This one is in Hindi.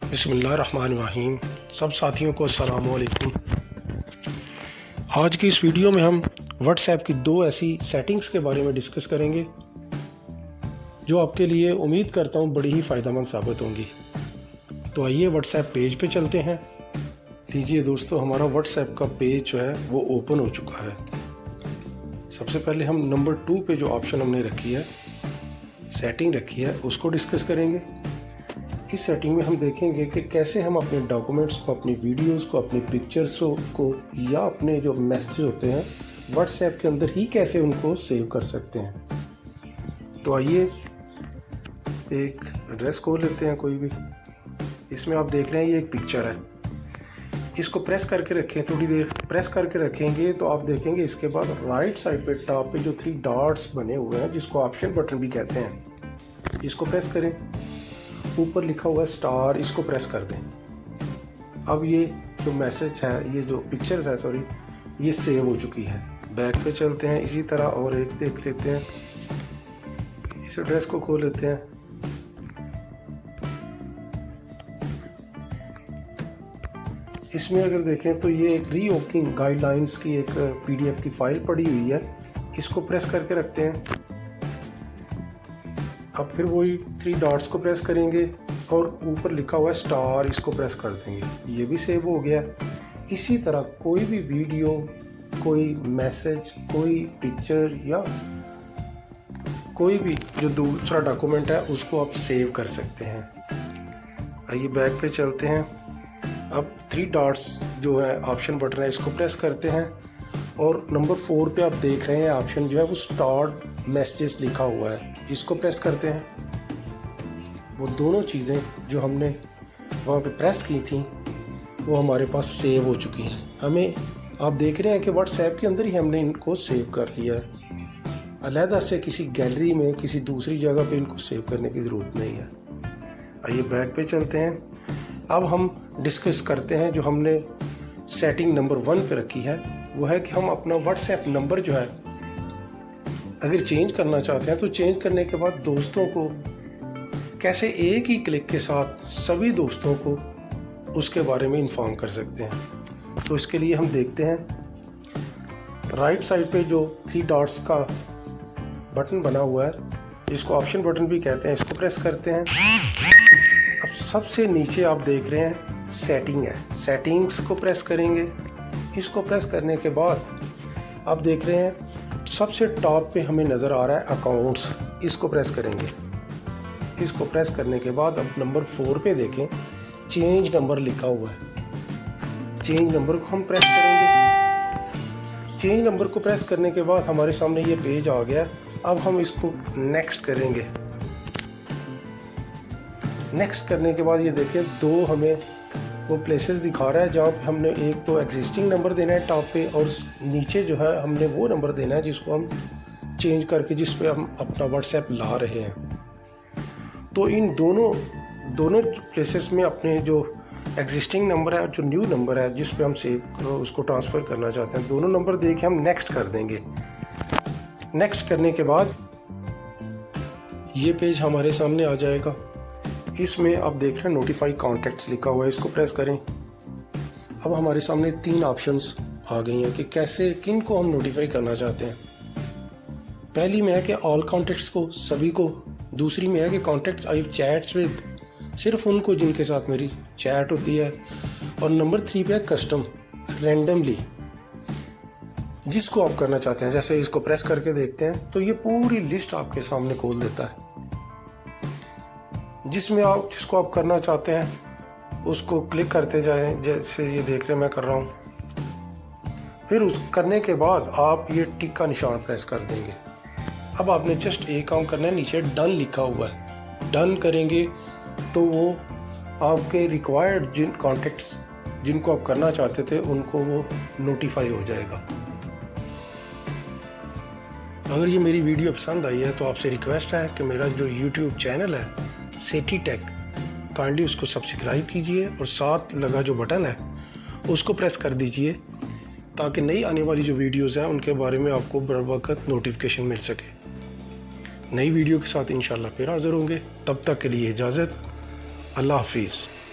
बिस्मिल्लाहिर्रहमानिर्रहीम। सब साथियों को अस्सलाम वालेकुम। आज की इस वीडियो में हम व्हाट्सएप की दो ऐसी सेटिंग्स के बारे में डिस्कस करेंगे जो आपके लिए उम्मीद करता हूँ बड़ी ही फ़ायदेमंद साबित होंगी। तो आइए व्हाट्सएप पेज पे चलते हैं। लीजिए दोस्तों, हमारा व्हाट्सएप का पेज जो है वो ओपन हो चुका है। सबसे पहले हम नंबर 2 पे जो ऑप्शन हमने रखी है, सेटिंग रखी है, उसको डिस्कस करेंगे। इस सेटिंग में हम देखेंगे कि कैसे हम अपने डॉक्यूमेंट्स को, अपनी वीडियोस को, अपनी पिक्चर्स को या अपने जो मैसेज होते हैं व्हाट्सएप के अंदर ही कैसे उनको सेव कर सकते हैं। तो आइए एक एड्रेस को लेते हैं कोई भी। इसमें आप देख रहे हैं ये एक पिक्चर है। इसको प्रेस करके रखें, थोड़ी देर प्रेस करके रखेंगे तो आप देखेंगे इसके बाद राइट साइड पे टॉप पे जो 3 डॉट्स बने हुए हैं जिसको ऑप्शन बटन भी कहते हैं, इसको प्रेस करें। ऊपर लिखा हुआ है स्टार, इसको प्रेस कर दें। अब ये जो मैसेज है, ये जो पिक्चर्स है सॉरी, ये सेव हो चुकी है। बैक पे चलते हैं, इसी तरह और एक देख लेते हैं। इस एड्रेस को खोल लेते हैं। इसमें अगर देखें तो ये एक री ओपनिंग गाइडलाइंस की एक PDF की फाइल पड़ी हुई है, इसको प्रेस करके रखते हैं। अब फिर वही 3 डॉट्स को प्रेस करेंगे और ऊपर लिखा हुआ है स्टार, इसको प्रेस कर देंगे। ये भी सेव हो गया। इसी तरह कोई भी वीडियो, कोई मैसेज, कोई पिक्चर या कोई भी जो दूसरा डॉक्यूमेंट है उसको आप सेव कर सकते हैं। आइए बैक पे चलते हैं। अब 3 डॉट्स जो है ऑप्शन बटन है, इसको प्रेस करते हैं और नंबर 4 पे आप देख रहे हैं ऑप्शन जो है वो स्टार्ट मैसेजेस लिखा हुआ है, इसको प्रेस करते हैं। वो दोनों चीज़ें जो हमने वहाँ पे प्रेस की थी वो हमारे पास सेव हो चुकी हैं। हमें आप देख रहे हैं कि व्हाट्सएप के अंदर ही हमने इनको सेव कर लिया है। अलहदा से किसी गैलरी में, किसी दूसरी जगह पे इनको सेव करने की ज़रूरत नहीं है। आइए बैक पे चलते हैं। अब हम डिस्कस करते हैं जो हमने सेटिंग नंबर 1 पे रखी है, वो है कि हम अपना व्हाट्सएप नंबर जो है अगर चेंज करना चाहते हैं तो चेंज करने के बाद दोस्तों को कैसे एक ही क्लिक के साथ सभी दोस्तों को उसके बारे में इन्फॉर्म कर सकते हैं। तो इसके लिए हम देखते हैं राइट साइड पे जो 3 डॉट्स का बटन बना हुआ है, इसको ऑप्शन बटन भी कहते हैं, इसको प्रेस करते हैं। अब सबसे नीचे आप देख रहे हैं सेटिंग है, सेटिंग्स को प्रेस करेंगे। इसको प्रेस करने के बाद आप देख रहे हैं सबसे टॉप पे हमें नज़र आ रहा है अकाउंट्स, इसको प्रेस करेंगे। इसको प्रेस करने के बाद अब नंबर 4 पे देखें चेंज नंबर लिखा हुआ है। चेंज नंबर को हम प्रेस करेंगे। चेंज नंबर को प्रेस करने के बाद हमारे सामने ये पेज आ गया। अब हम इसको नेक्स्ट करेंगे। नेक्स्ट करने के बाद ये देखें 2 हमें वो प्लेसेस दिखा रहा है जहाँ पे हमने एक तो एग्जिस्टिंग नंबर देना है टॉप पे और नीचे जो है हमने वो नंबर देना है जिसको हम चेंज करके, जिस पे हम अपना व्हाट्सएप ला रहे हैं। तो इन दोनों प्लेसेस में अपने जो एग्जिस्टिंग नंबर है और जो न्यू नंबर है जिस पे हम सेव उसको ट्रांसफ़र करना चाहते हैं, दोनों नंबर दे के हम नेक्स्ट कर देंगे। नेक्स्ट करने के बाद ये पेज हमारे सामने आ जाएगा। इसमें आप देख रहे हैं नोटिफाई कॉन्टैक्ट्स लिखा हुआ है, इसको प्रेस करें। अब हमारे सामने 3 ऑप्शंस आ गई हैं कि कैसे, किन को हम नोटिफाई करना चाहते हैं। पहली में है कि ऑल कॉन्टैक्ट्स को, सभी को। दूसरी में है कि कॉन्टैक्ट्स आई चैट्स विद, सिर्फ उनको जिनके साथ मेरी चैट होती है। और नंबर 3 पे है कस्टम, रैंडमली, जिसको आप करना चाहते हैं। जैसे इसको प्रेस करके देखते हैं तो ये पूरी लिस्ट आपके सामने खोल देता है, जिसको आप करना चाहते हैं उसको क्लिक करते जाएं। जैसे ये देख रहे हैं मैं कर रहा हूँ। फिर उस करने के बाद आप ये टिक का निशान प्रेस कर देंगे। अब आपने जस्ट एक काम करना है, नीचे डन लिखा हुआ है, डन करेंगे तो वो आपके रिक्वायर्ड जिन कॉन्टैक्ट्स जिनको आप करना चाहते थे उनको वो नोटिफाई हो जाएगा। अगर ये मेरी वीडियो पसंद आई है तो आपसे रिक्वेस्ट है कि मेरा जो YouTube चैनल है सेठी टेक, काइंडली उसको सब्सक्राइब कीजिए और साथ लगा जो बटन है उसको प्रेस कर दीजिए ताकि नई आने वाली जो वीडियोस हैं उनके बारे में आपको बर वक्त नोटिफिकेशन मिल सके। नई वीडियो के साथ इंशाल्लाह फिर हाज़िर होंगे। तब तक के लिए इजाज़त। अल्लाह हाफिज़।